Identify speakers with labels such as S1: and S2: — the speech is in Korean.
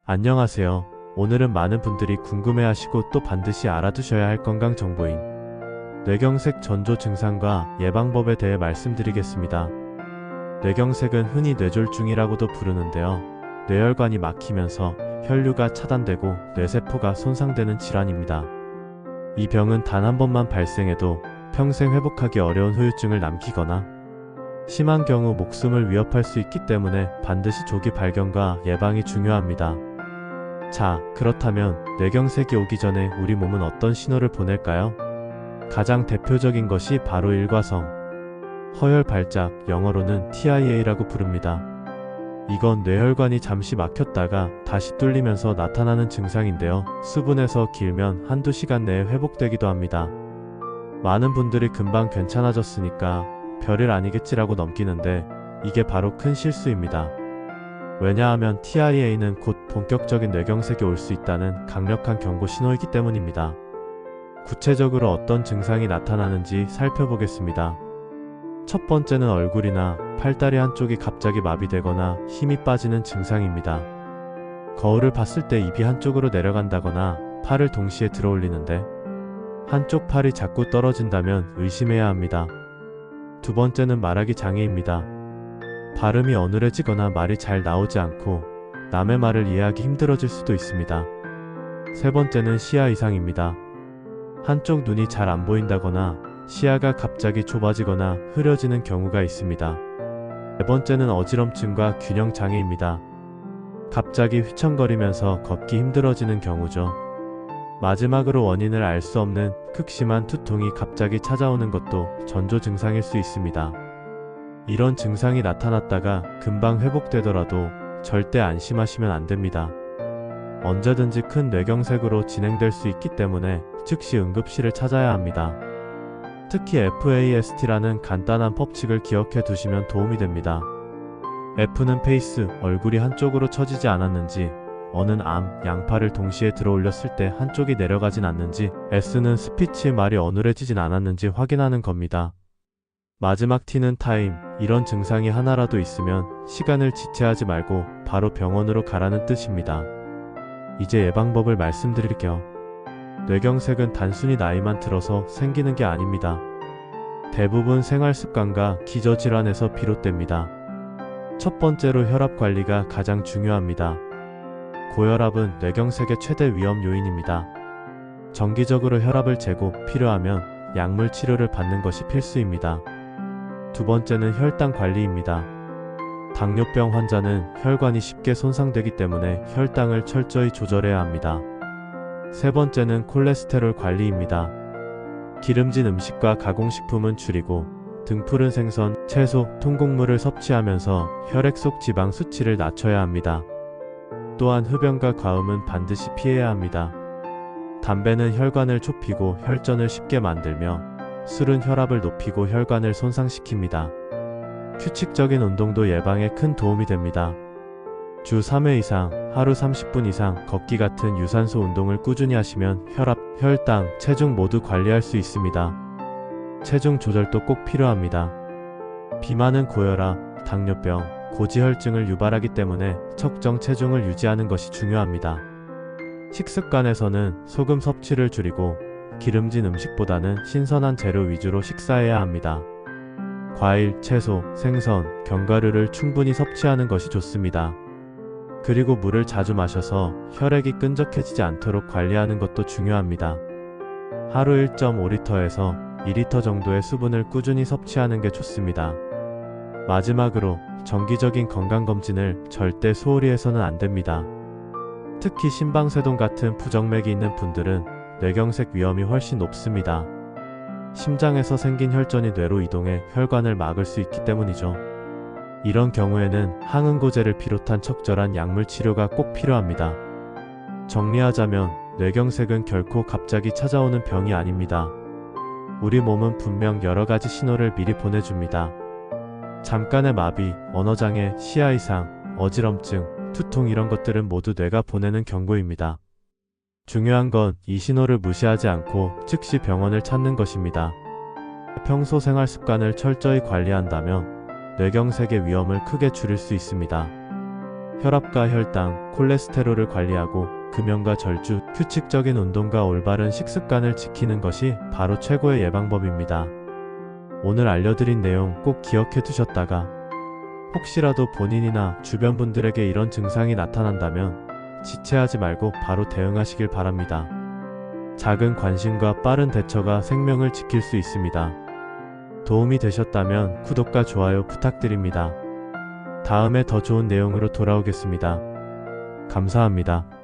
S1: 안녕하세요. 오늘은 많은 분들이 궁금해하시고 또 반드시 알아두셔야 할 건강 정보인 뇌경색 전조 증상과 예방법에 대해 말씀드리겠습니다. 뇌경색은 흔히 뇌졸중이라고도 부르는데요. 뇌혈관이 막히면서 혈류가 차단되고 뇌세포가 손상되는 질환입니다. 이 병은 단 한 번만 발생해도 평생 회복하기 어려운 후유증을 남기거나 심한 경우 목숨을 위협할 수 있기 때문에 반드시 조기 발견과 예방이 중요합니다. 자, 그렇다면 뇌경색이 오기 전에 우리 몸은 어떤 신호를 보낼까요? 가장 대표적인 것이 바로 일과성, 허혈 발작, 영어로는 TIA라고 부릅니다. 이건 뇌혈관이 잠시 막혔다가 다시 뚫리면서 나타나는 증상인데요. 수분에서 길면 한두 시간 내에 회복되기도 합니다. 많은 분들이 금방 괜찮아졌으니까 별일 아니겠지라고 넘기는데 이게 바로 큰 실수입니다. 왜냐하면 TIA는 곧 본격적인 뇌경색이 올 수 있다는 강력한 경고 신호이기 때문입니다. 구체적으로 어떤 증상이 나타나는지 살펴보겠습니다. 첫 번째는 얼굴이나 팔다리 한쪽이 갑자기 마비되거나 힘이 빠지는 증상입니다. 거울을 봤을 때 입이 한쪽으로 내려간다거나 팔을 동시에 들어 올리는데 한쪽 팔이 자꾸 떨어진다면 의심해야 합니다. 두 번째는 말하기 장애입니다. 발음이 어눌해지거나 말이 잘 나오지 않고 남의 말을 이해하기 힘들어질 수도 있습니다. 세 번째는 시야 이상입니다. 한쪽 눈이 잘 안 보인다거나 시야가 갑자기 좁아지거나 흐려지는 경우가 있습니다. 네 번째는 어지럼증과 균형 장애입니다. 갑자기 휘청거리면서 걷기 힘들어지는 경우죠. 마지막으로 원인을 알 수 없는 극심한 두통이 갑자기 찾아오는 것도 전조 증상일 수 있습니다. 이런 증상이 나타났다가 금방 회복되더라도 절대 안심하시면 안 됩니다. 언제든지 큰 뇌경색으로 진행될 수 있기 때문에 즉시 응급실을 찾아야 합니다. 특히 FAST라는 간단한 법칙을 기억해 두시면 도움이 됩니다. F는 페이스, 얼굴이 한쪽으로 처지지 않았는지, 어는 암, 양팔을 동시에 들어 올렸을 때 한쪽이 내려가진 않는지, S는 스피치, 말이 어눌해지진 않았는지 확인하는 겁니다. 마지막 T는 타임, 이런 증상이 하나라도 있으면 시간을 지체하지 말고 바로 병원으로 가라는 뜻입니다. 이제 예방법을 말씀드릴게요. 뇌경색은 단순히 나이만 들어서 생기는 게 아닙니다. 대부분 생활습관과 기저질환에서 비롯됩니다. 첫 번째로 혈압 관리가 가장 중요합니다. 고혈압은 뇌경색의 최대 위험 요인입니다. 정기적으로 혈압을 재고 필요하면 약물 치료를 받는 것이 필수입니다. 두 번째는 혈당 관리입니다. 당뇨병 환자는 혈관이 쉽게 손상되기 때문에 혈당을 철저히 조절해야 합니다. 세 번째는 콜레스테롤 관리입니다. 기름진 음식과 가공식품은 줄이고 등푸른 생선, 채소, 통곡물을 섭취하면서 혈액 속 지방 수치를 낮춰야 합니다. 또한 흡연과 과음은 반드시 피해야 합니다. 담배는 혈관을 좁히고 혈전을 쉽게 만들며 술은 혈압을 높이고 혈관을 손상시킵니다. 규칙적인 운동도 예방에 큰 도움이 됩니다. 주 3회 이상, 하루 30분 이상 걷기 같은 유산소 운동을 꾸준히 하시면 혈압, 혈당, 체중 모두 관리할 수 있습니다. 체중 조절도 꼭 필요합니다. 비만은 고혈압, 당뇨병, 고지혈증을 유발하기 때문에 적정 체중을 유지하는 것이 중요합니다. 식습관에서는 소금 섭취를 줄이고 기름진 음식보다는 신선한 재료 위주로 식사해야 합니다. 과일, 채소, 생선, 견과류를 충분히 섭취하는 것이 좋습니다. 그리고 물을 자주 마셔서 혈액이 끈적해지지 않도록 관리하는 것도 중요합니다. 하루 1.5리터에서 2리터 정도의 수분을 꾸준히 섭취하는 게 좋습니다. 마지막으로 정기적인 건강검진을 절대 소홀히 해서는 안 됩니다. 특히 심방세동 같은 부정맥이 있는 분들은 뇌경색 위험이 훨씬 높습니다. 심장에서 생긴 혈전이 뇌로 이동해 혈관을 막을 수 있기 때문이죠. 이런 경우에는 항응고제를 비롯한 적절한 약물 치료가 꼭 필요합니다. 정리하자면 뇌경색은 결코 갑자기 찾아오는 병이 아닙니다. 우리 몸은 분명 여러 가지 신호를 미리 보내줍니다. 잠깐의 마비, 언어장애, 시야 이상, 어지럼증, 두통 이런 것들은 모두 뇌가 보내는 경고입니다. 중요한 건 이 신호를 무시하지 않고 즉시 병원을 찾는 것입니다. 평소 생활 습관을 철저히 관리한다면 뇌경색의 위험을 크게 줄일 수 있습니다. 혈압과 혈당, 콜레스테롤을 관리하고 금연과 절주, 규칙적인 운동과 올바른 식습관을 지키는 것이 바로 최고의 예방법입니다. 오늘 알려드린 내용 꼭 기억해 두셨다가 혹시라도 본인이나 주변 분들에게 이런 증상이 나타난다면 지체하지 말고 바로 대응하시길 바랍니다. 작은 관심과 빠른 대처가 생명을 지킬 수 있습니다. 도움이 되셨다면 구독과 좋아요 부탁드립니다. 다음에 더 좋은 내용으로 돌아오겠습니다. 감사합니다.